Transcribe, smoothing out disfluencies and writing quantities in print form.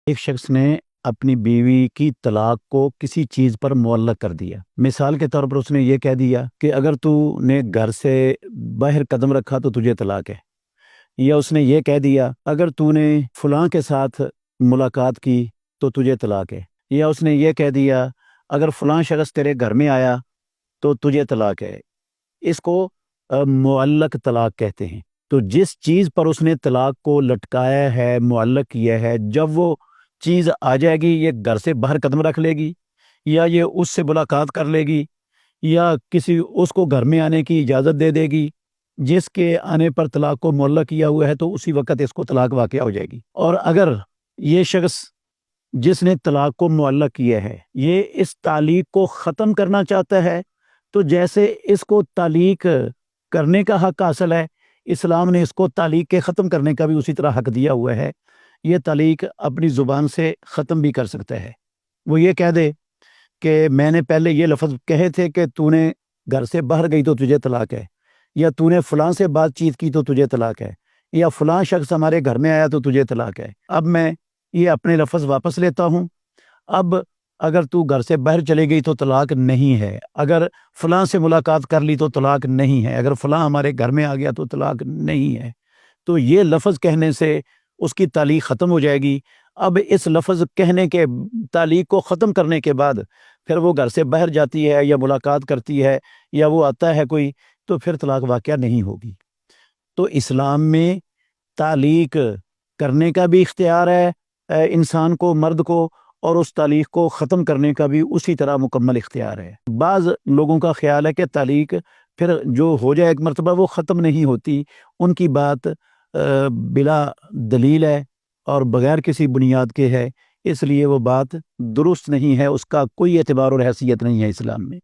ایک شخص نے اپنی بیوی کی طلاق کو کسی چیز پر معلق کر دیا۔ مثال کے طور پر اس نے یہ کہہ دیا کہ اگر تو نے گھر سے باہر قدم رکھا تو تجھے طلاق ہے، یا اس نے یہ کہہ دیا اگر تو نے فلاں کے ساتھ ملاقات کی تو تجھے طلاق ہے، یا اس نے یہ کہہ دیا اگر فلاں شخص تیرے گھر میں آیا تو تجھے طلاق ہے۔ اس کو معلق طلاق کہتے ہیں۔ تو جس چیز پر اس نے طلاق کو لٹکایا ہے، معلق کیا ہے، جب وہ چیز آ جائے گی، یہ گھر سے باہر قدم رکھ لے گی، یا یہ اس سے ملاقات کر لے گی، یا اس کو گھر میں آنے کی اجازت دے دے گی، جس کے آنے پر طلاق کو معلق کیا ہوا ہے تو اسی وقت اس کو طلاق واقع ہو جائے گی۔ اور اگر یہ شخص جس نے طلاق کو معلق کیا ہے یہ اس تعلیق کو ختم کرنا چاہتا ہے، تو جیسے اس کو تعلیق کرنے کا حق حاصل ہے، اسلام نے اس کو تعلیق کے ختم کرنے کا بھی اسی طرح حق دیا ہوا ہے۔ یہ تعلیق اپنی زبان سے ختم بھی کر سکتا ہے۔ وہ یہ کہہ دے کہ میں نے پہلے یہ لفظ کہے تھے کہ تو نے گھر سے باہر گئی تو تجھے طلاق ہے، یا تو نے فلاں سے بات چیت کی تو تجھے طلاق ہے، یا فلاں شخص ہمارے گھر میں آیا تو تجھے طلاق ہے۔ اب میں یہ اپنے لفظ واپس لیتا ہوں، اب اگر تو گھر سے باہر چلے گئی تو طلاق نہیں ہے، اگر فلاں سے ملاقات کر لی تو طلاق نہیں ہے، اگر فلاں ہمارے گھر میں آ گیا تو طلاق نہیں ہے۔ تو یہ لفظ کہنے سے اس کی تعلیق ختم ہو جائے گی۔ اب اس لفظ کہنے کے تعلیق کو ختم کرنے کے بعد پھر وہ گھر سے باہر جاتی ہے یا ملاقات کرتی ہے یا وہ آتا ہے کوئی، تو پھر طلاق واقعہ نہیں ہوگی۔ تو اسلام میں تعلیق کرنے کا بھی اختیار ہے انسان کو، مرد کو، اور اس تعلیق کو ختم کرنے کا بھی اسی طرح مکمل اختیار ہے۔ بعض لوگوں کا خیال ہے کہ تعلیق پھر جو ہو جائے ایک مرتبہ وہ ختم نہیں ہوتی، ان کی بات بلا دلیل ہے اور بغیر کسی بنیاد کے ہے، اس لیے وہ بات درست نہیں ہے، اس کا کوئی اعتبار اور حیثیت نہیں ہے اسلام میں۔